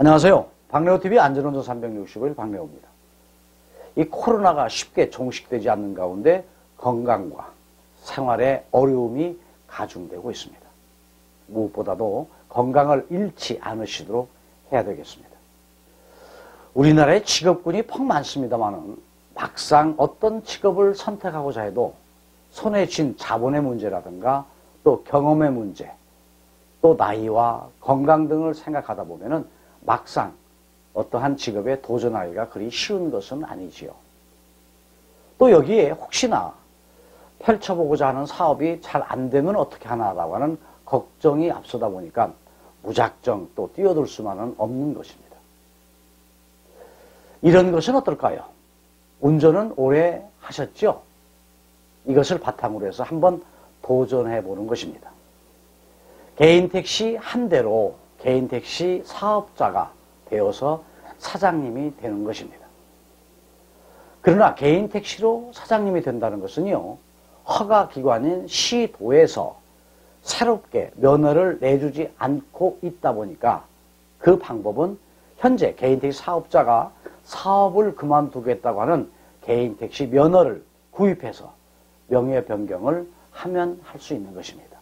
안녕하세요. 박래호TV 안전운전 365일 박래호입니다. 이 코로나가 쉽게 종식되지 않는 가운데 건강과 생활에 어려움이 가중되고 있습니다. 무엇보다도 건강을 잃지 않으시도록 해야 되겠습니다. 우리나라에 직업군이 퍽 많습니다만은 막상 어떤 직업을 선택하고자 해도 손에 쥔 자본의 문제라든가 또 경험의 문제, 또 나이와 건강 등을 생각하다 보면은 막상 어떠한 직업에 도전하기가 그리 쉬운 것은 아니지요. 또 여기에 혹시나 펼쳐보고자 하는 사업이 잘 안 되면 어떻게 하나라고 하는 걱정이 앞서다 보니까 무작정 또 뛰어들 수만은 없는 것입니다. 이런 것은 어떨까요? 운전은 오래 하셨죠? 이것을 바탕으로 해서 한번 도전해 보는 것입니다. 개인 택시 한 대로 개인 택시 사업자가 되어서 사장님이 되는 것입니다. 그러나 개인 택시로 사장님이 된다는 것은요, 허가기관인 시도에서 새롭게 면허를 내주지 않고 있다 보니까 그 방법은 현재 개인 택시 사업자가 사업을 그만두겠다고 하는 개인 택시 면허를 구입해서 명예 변경을 하면 할 수 있는 것입니다.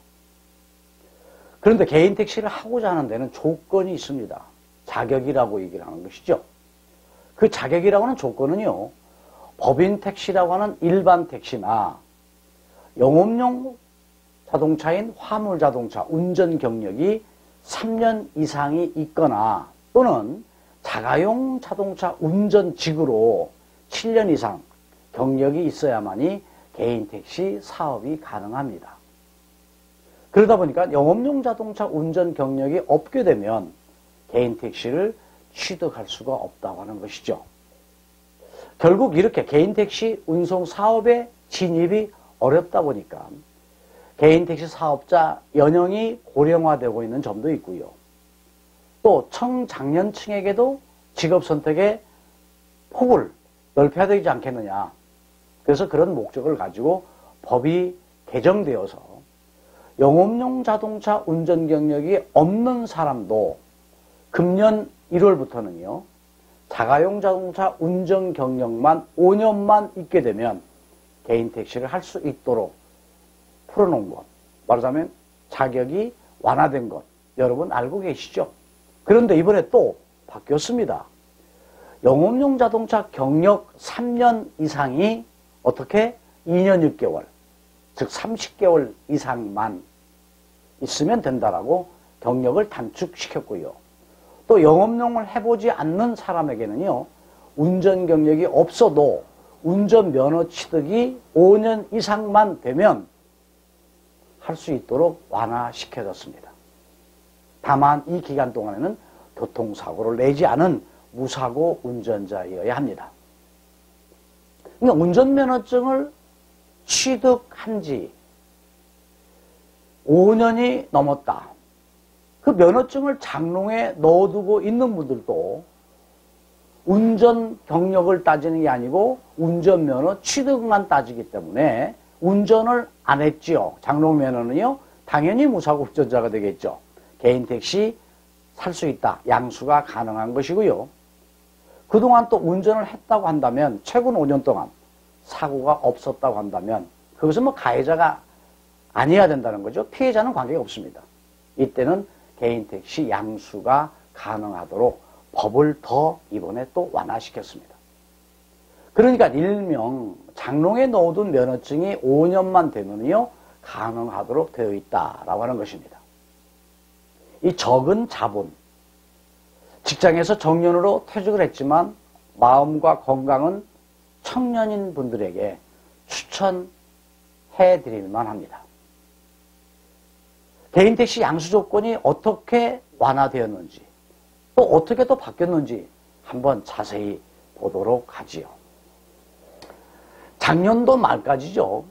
그런데 개인 택시를 하고자 하는 데는 조건이 있습니다. 자격이라고 얘기를 하는 것이죠. 그 자격이라고 하는 조건은요, 법인 택시라고 하는 일반 택시나 영업용 자동차인 화물 자동차 운전 경력이 3년 이상이 있거나 또는 자가용 자동차 운전직으로 7년 이상 경력이 있어야만이 개인 택시 사업이 가능합니다. 그러다 보니까 영업용 자동차 운전 경력이 없게 되면 개인 택시를 취득할 수가 없다고 하는 것이죠. 결국 이렇게 개인 택시 운송 사업에 진입이 어렵다 보니까 개인 택시 사업자 연령이 고령화되고 있는 점도 있고요. 또 청장년층에게도 직업 선택의 폭을 넓혀야 되지 않겠느냐. 그래서 그런 목적을 가지고 법이 개정되어서 영업용 자동차 운전 경력이 없는 사람도 금년 1월부터는요, 자가용 자동차 운전 경력만 5년만 있게 되면 개인 택시를 할 수 있도록 풀어놓은 것, 말하자면 자격이 완화된 것, 여러분 알고 계시죠? 그런데 이번에 또 바뀌었습니다. 영업용 자동차 경력 3년 이상이 어떻게 2년 6개월, 즉 30개월 이상만 있으면 된다라고 경력을 단축시켰고요. 또 영업용을 해보지 않는 사람에게는요, 운전 경력이 없어도 운전면허 취득이 5년 이상만 되면 할 수 있도록 완화시켜졌습니다. 다만 이 기간 동안에는 교통사고를 내지 않은 무사고 운전자여야 합니다. 그러니까 운전면허증을 취득한 지 5년이 넘었다. 그 면허증을 장롱에 넣어두고 있는 분들도 운전 경력을 따지는 게 아니고 운전면허 취득만 따지기 때문에 운전을 안 했지요. 장롱 면허는요, 당연히 무사고 운전자가 되겠죠. 개인 택시 살 수 있다. 양수가 가능한 것이고요. 그동안 또 운전을 했다고 한다면 최근 5년 동안 사고가 없었다고 한다면 그것은 뭐 가해자가 아니어야 된다는 거죠. 피해자는 관계가 없습니다. 이때는 개인 택시 양수가 가능하도록 법을 더 이번에 또 완화시켰습니다. 그러니까 일명 장롱에 넣어둔 면허증이 5년만 되면요, 가능하도록 되어 있다라고 하는 것입니다. 이 적은 자본, 직장에서 정년으로 퇴직을 했지만 마음과 건강은 청년인 분들에게 추천해 드릴만 합니다. 개인 택시 양수 조건이 어떻게 완화되었는지 또 어떻게 또 바뀌었는지 한번 자세히 보도록 하지요. 작년도 말까지죠.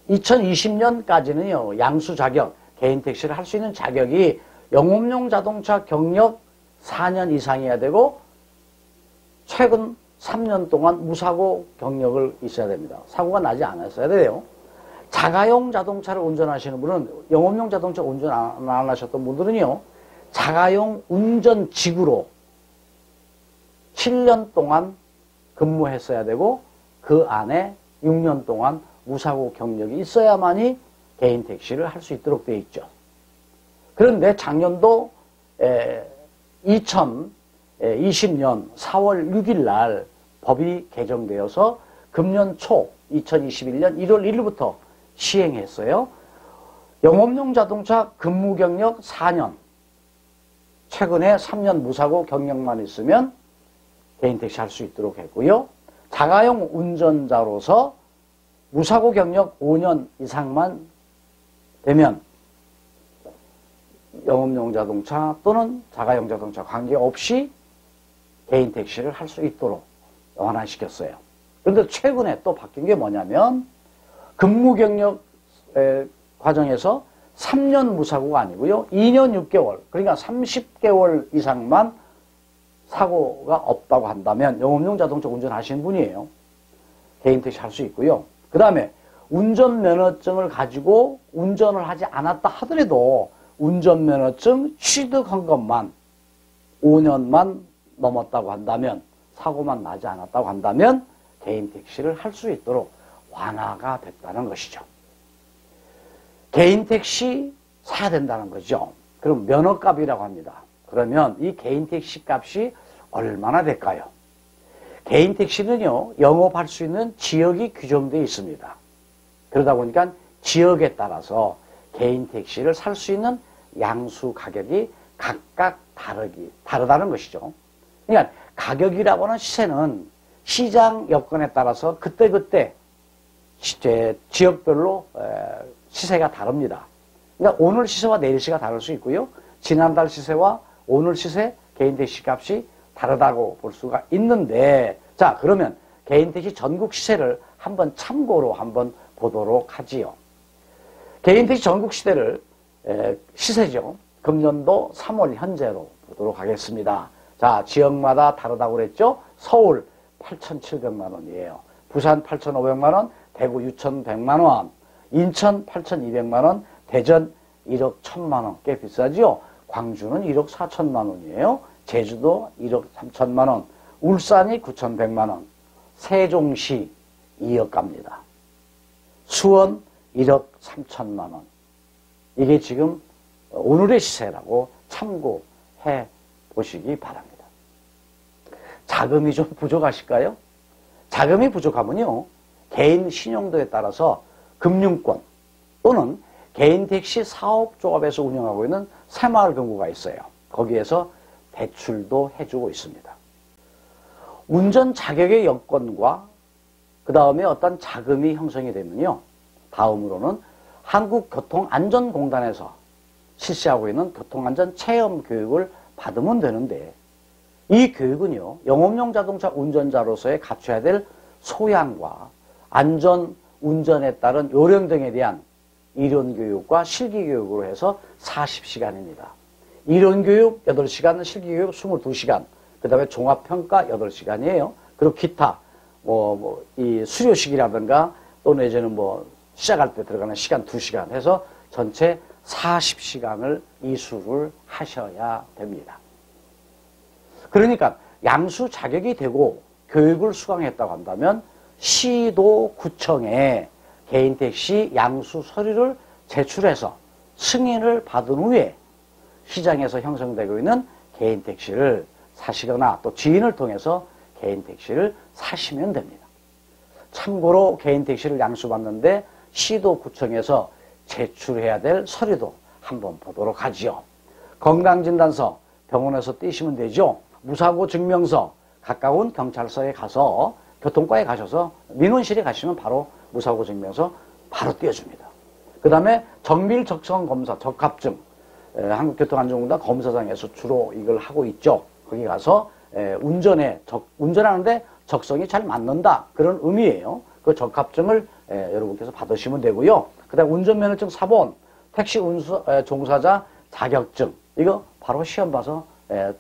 2020년까지는요, 양수 자격, 개인 택시를 할 수 있는 자격이 영업용 자동차 경력 4년 이상이어야 되고 최근 3년 동안 무사고 경력을 있어야 됩니다. 사고가 나지 않았어야 돼요. 자가용 자동차를 운전하시는 분은 영업용 자동차 운전 안 하셨던 분들은요, 자가용 운전직으로 7년 동안 근무했어야 되고 그 안에 6년 동안 무사고 경력이 있어야만이 개인 택시를 할 수 있도록 되어 있죠. 그런데 작년도 2020년 4월 6일 날 법이 개정되어서 금년 초 2021년 1월 1일부터 시행했어요. 영업용 자동차 근무 경력 4년, 최근에 3년 무사고 경력만 있으면 개인 택시 할 수 있도록 했고요. 자가용 운전자로서 무사고 경력 5년 이상만 되면 영업용 자동차 또는 자가용 자동차 관계없이 개인 택시를 할 수 있도록 완화시켰어요. 그런데 최근에 또 바뀐 게 뭐냐면 근무 경력 과정에서 3년 무사고가 아니고요. 2년 6개월, 그러니까 30개월 이상만 사고가 없다고 한다면 영업용 자동차 운전하시는 분이에요. 개인 택시 할 수 있고요. 그 다음에 운전면허증을 가지고 운전을 하지 않았다 하더라도 운전면허증 취득한 것만 5년만 넘었다고 한다면, 사고만 나지 않았다고 한다면 개인 택시를 할 수 있도록 완화가 됐다는 것이죠. 개인 택시 사야 된다는 거죠. 그럼 면허값이라고 합니다. 그러면 이 개인 택시 값이 얼마나 될까요? 개인 택시는요, 영업할 수 있는 지역이 규정되어 있습니다. 그러다 보니까 지역에 따라서 개인 택시를 살 수 있는 양수 가격이 각각 다르다는 것이죠. 그러니까 가격이라고 하는 시세는 시장 여건에 따라서 그때그때 지역별로 시세가 다릅니다. 그러니까 오늘 시세와 내일 시세가 다를 수 있고요. 지난달 시세와 오늘 시세 개인 택시 값이 다르다고 볼 수가 있는데, 자, 그러면 개인 택시 전국 시세를 한번 참고로 한번 보도록 하지요. 개인 택시 전국 시세죠. 금년도 3월 현재로 보도록 하겠습니다. 자, 지역마다 다르다고 그랬죠. 서울 8,700만 원이에요. 부산 8,500만 원, 대구 6,100만 원, 인천 8,200만 원, 대전 1억 1,000만 원. 꽤 비싸죠. 광주는 1억 4천만 원이에요. 제주도 1억 3천만 원, 울산이 9,100만 원, 세종시 2억 갑니다. 수원 1억 3천만 원. 이게 지금 오늘의 시세라고 참고해 보시기 바랍니다. 자금이 좀 부족하실까요? 자금이 부족하면요, 개인 신용도에 따라서 금융권 또는 개인 택시 사업조합에서 운영하고 있는 새마을금고가 있어요. 거기에서 대출도 해주고 있습니다. 운전 자격의 여건과 그 다음에 어떤 자금이 형성이 되면요, 다음으로는 한국교통안전공단에서 실시하고 있는 교통안전 체험 교육을 받으면 되는데, 이 교육은요, 영업용 자동차 운전자로서의 갖춰야 될 소양과 안전 운전에 따른 요령 등에 대한 이론 교육과 실기 교육으로 해서 40시간입니다. 이론 교육 8시간, 실기 교육 22시간, 그 다음에 종합평가 8시간이에요. 그리고 기타, 이 수료식이라든가 또 내지는 시작할 때 들어가는 시간 2시간 해서 전체 40시간을 이수를 하셔야 됩니다. 그러니까 양수 자격이 되고 교육을 수강했다고 한다면 시도 구청에 개인 택시 양수 서류를 제출해서 승인을 받은 후에 시장에서 형성되고 있는 개인 택시를 사시거나 또 지인을 통해서 개인 택시를 사시면 됩니다. 참고로 개인 택시를 양수받는데 시도구청에서 제출해야 될 서류도 한번 보도록 하지요. 건강진단서 병원에서 떼시면 되죠. 무사고 증명서 가까운 경찰서에 가서 교통과에 가셔서 민원실에 가시면 바로 무사고 증명서 바로 떼어줍니다. 그 다음에 정밀 적성 검사 적합증, 한국교통안전공단 검사장에서 주로 이걸 하고 있죠. 거기 가서 운전하는데 적성이 잘 맞는다, 그런 의미예요. 그 적합증을 여러분께서 받으시면 되고요. 그 다음에 운전면허증 사본, 택시 종사자 자격증, 이거 바로 시험 봐서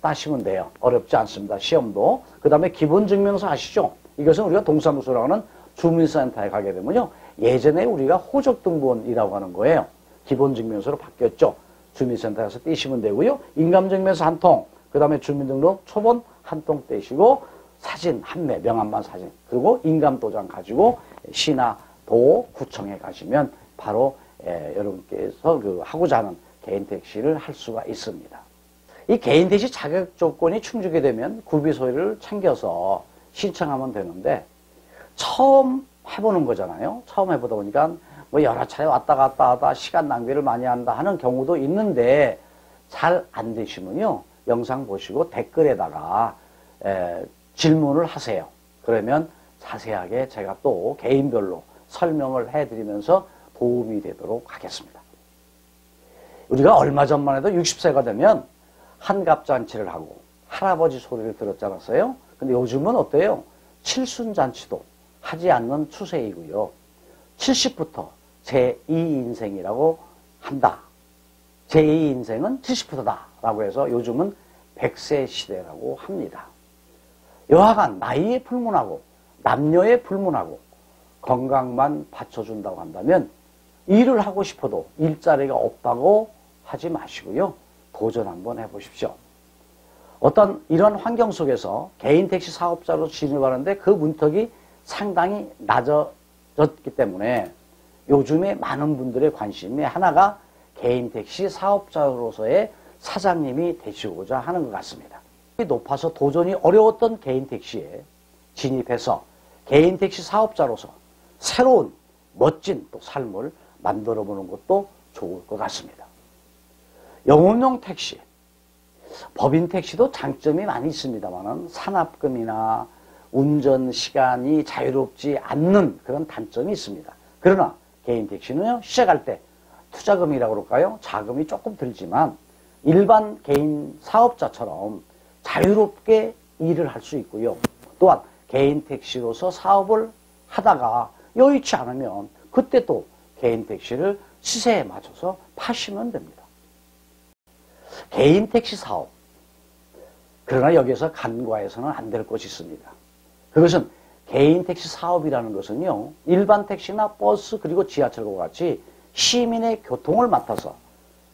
따시면 돼요. 어렵지 않습니다. 시험도. 그 다음에 기본증명서 아시죠? 이것은 우리가 동사무소라고 하는 주민센터에 가게 되면요, 예전에 우리가 호적등본이라고 하는 거예요. 기본증명서로 바뀌었죠. 주민센터에서 떼시면 되고요. 인감증명서 한 통, 그 다음에 주민등록 초본 한 통 떼시고 사진 한 매, 명함만 사진, 그리고 인감도장 가지고 시나 도, 구청에 가시면 바로 여러분께서 하고자 하는 개인택시를 할 수가 있습니다. 이 개인택시 자격 조건이 충족이 되면 구비소유를 챙겨서 신청하면 되는데 처음 해보는 거잖아요. 처음 해보다 보니까 뭐 여러 차례 왔다 갔다 하다 시간 낭비를 많이 한다 하는 경우도 있는데 잘 안 되시면요. 영상 보시고 댓글에다가 질문을 하세요. 그러면 자세하게 제가 또 개인별로 설명을 해드리면서 도움이 되도록 하겠습니다. 우리가 얼마 전만 해도 60세가 되면 한갑잔치를 하고 할아버지 소리를 들었지 않았어요? 근데 요즘은 어때요? 칠순잔치도 하지 않는 추세이고요. 70부터 제2인생이라고 한다. 제2인생은 70부터다 라고 해서 요즘은 100세 시대라고 합니다. 여하간 나이에 불문하고 남녀에 불문하고 건강만 받쳐준다고 한다면 일을 하고 싶어도 일자리가 없다고 하지 마시고요. 도전 한번 해보십시오. 어떤 이런 환경 속에서 개인 택시 사업자로 진입하는데 그 문턱이 상당히 낮아졌기 때문에 요즘에 많은 분들의 관심이 하나가 개인 택시 사업자로서의 사장님이 되시고자 하는 것 같습니다. 높아서 도전이 어려웠던 개인 택시에 진입해서 개인 택시 사업자로서 새로운 멋진 또 삶을 만들어 보는 것도 좋을 것 같습니다. 영업용 택시, 법인 택시도 장점이 많이 있습니다만 산업금이나 운전 시간이 자유롭지 않는 그런 단점이 있습니다. 그러나 개인 택시는요, 시작할 때 투자금이라고 그럴까요? 자금이 조금 들지만 일반 개인 사업자처럼 자유롭게 일을 할 수 있고요. 또한 개인 택시로서 사업을 하다가 여의치 않으면 그때 또 개인 택시를 시세에 맞춰서 파시면 됩니다. 개인 택시 사업. 그러나 여기서 간과해서는 안 될 것이 있습니다. 그것은 개인 택시 사업이라는 것은요, 일반 택시나 버스 그리고 지하철과 같이 시민의 교통을 맡아서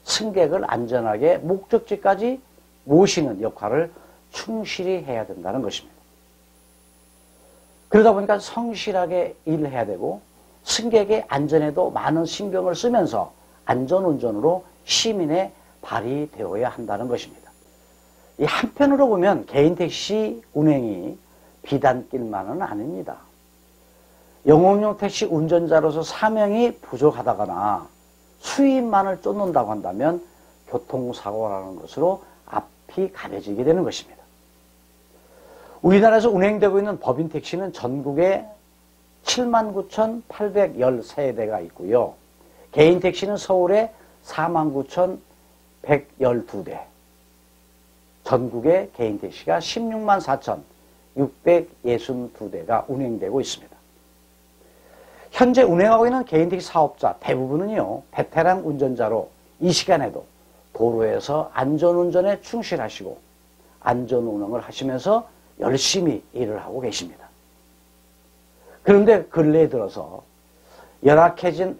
승객을 안전하게 목적지까지 모시는 역할을 충실히 해야 된다는 것입니다. 그러다 보니까 성실하게 일해야 되고 승객의 안전에도 많은 신경을 쓰면서 안전운전으로 시민의 발이 되어야 한다는 것입니다. 이 한편으로 보면 개인 택시 운행이 비단길만은 아닙니다. 영업용 택시 운전자로서 사명이 부족하다거나 수입만을 쫓는다고 한다면 교통사고라는 것으로 앞이 가려지게 되는 것입니다. 우리나라에서 운행되고 있는 법인 택시는 전국에 79,813대가 있고요. 개인 택시는 서울에 49,112대. 전국에 개인 택시가 164,662대가 운행되고 있습니다. 현재 운행하고 있는 개인 택시 사업자 대부분은요, 베테랑 운전자로 이 시간에도 도로에서 안전운전에 충실하시고 안전운행을 하시면서 열심히 일을 하고 계십니다. 그런데 근래에 들어서 열악해진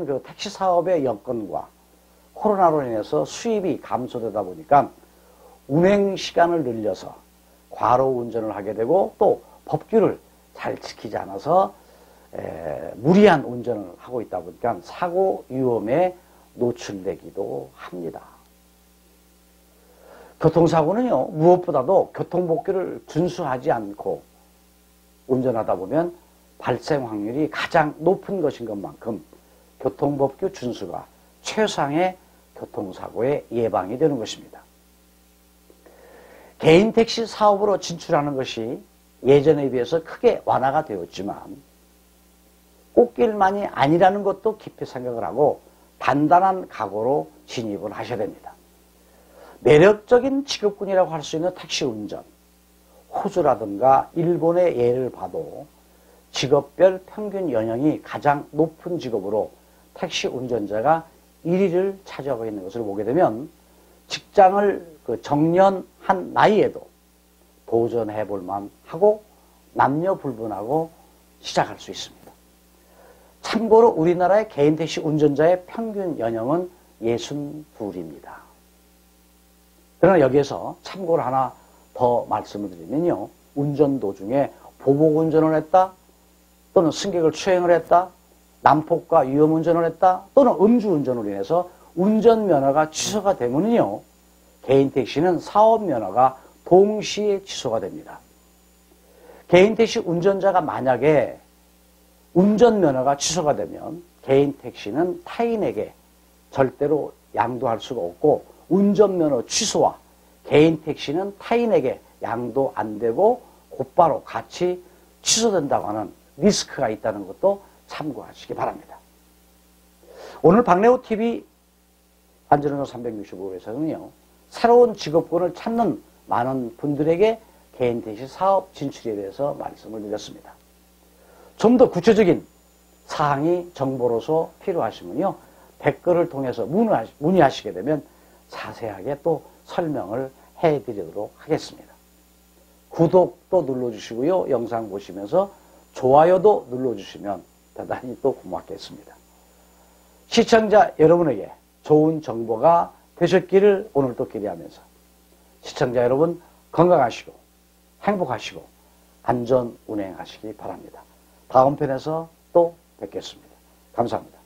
그 택시 사업의 여건과 코로나로 인해서 수입이 감소되다 보니까 운행 시간을 늘려서 과로 운전을 하게 되고 또 법규를 잘 지키지 않아서 무리한 운전을 하고 있다 보니까 사고 위험에 노출되기도 합니다. 교통사고는요, 무엇보다도 교통법규를 준수하지 않고 운전하다 보면 발생 확률이 가장 높은 것인 것만큼 교통법규 준수가 최상의 교통사고의 예방이 되는 것입니다. 개인 택시 사업으로 진출하는 것이 예전에 비해서 크게 완화가 되었지만 꽃길만이 아니라는 것도 깊이 생각을 하고 단단한 각오로 진입을 하셔야 됩니다. 매력적인 직업군이라고 할 수 있는 택시 운전, 호주라든가 일본의 예를 봐도 직업별 평균 연령이 가장 높은 직업으로 택시 운전자가 1위를 차지하고 있는 것을 보게 되면 직장을 정년한 나이에도 도전해 볼만 하고 남녀 불문하고 시작할 수 있습니다. 참고로 우리나라의 개인 택시 운전자의 평균 연령은 62입니다. 그러나 여기에서 참고를 하나 더 말씀을 드리면요. 운전 도중에 보복 운전을 했다, 또는 승객을 추행을 했다, 난폭과 위험 운전을 했다, 또는 음주 운전으로 인해서 운전면허가 취소가 되면요, 개인 택시는 사업면허가 동시에 취소가 됩니다. 개인 택시 운전자가 만약에 운전면허가 취소가 되면 개인 택시는 타인에게 절대로 양도할 수가 없고, 운전면허 취소와 개인 택시는 타인에게 양도 안 되고 곧바로 같이 취소된다고 하는 리스크가 있다는 것도 참고하시기 바랍니다. 오늘 박래호TV 안전운전 365에서는요, 새로운 직업군을 찾는 많은 분들에게 개인 택시 사업 진출에 대해서 말씀을 드렸습니다. 좀 더 구체적인 사항이 정보로서 필요하시면요, 댓글을 통해서 문의하시게 되면 자세하게 또 설명을 해드리도록 하겠습니다. 구독도 눌러주시고요, 영상 보시면서 좋아요도 눌러주시면 대단히 또 고맙겠습니다. 시청자 여러분에게 좋은 정보가 되셨기를 오늘도 기대하면서 시청자 여러분 건강하시고 행복하시고 안전 운행하시기 바랍니다. 다음 편에서 또 뵙겠습니다. 감사합니다.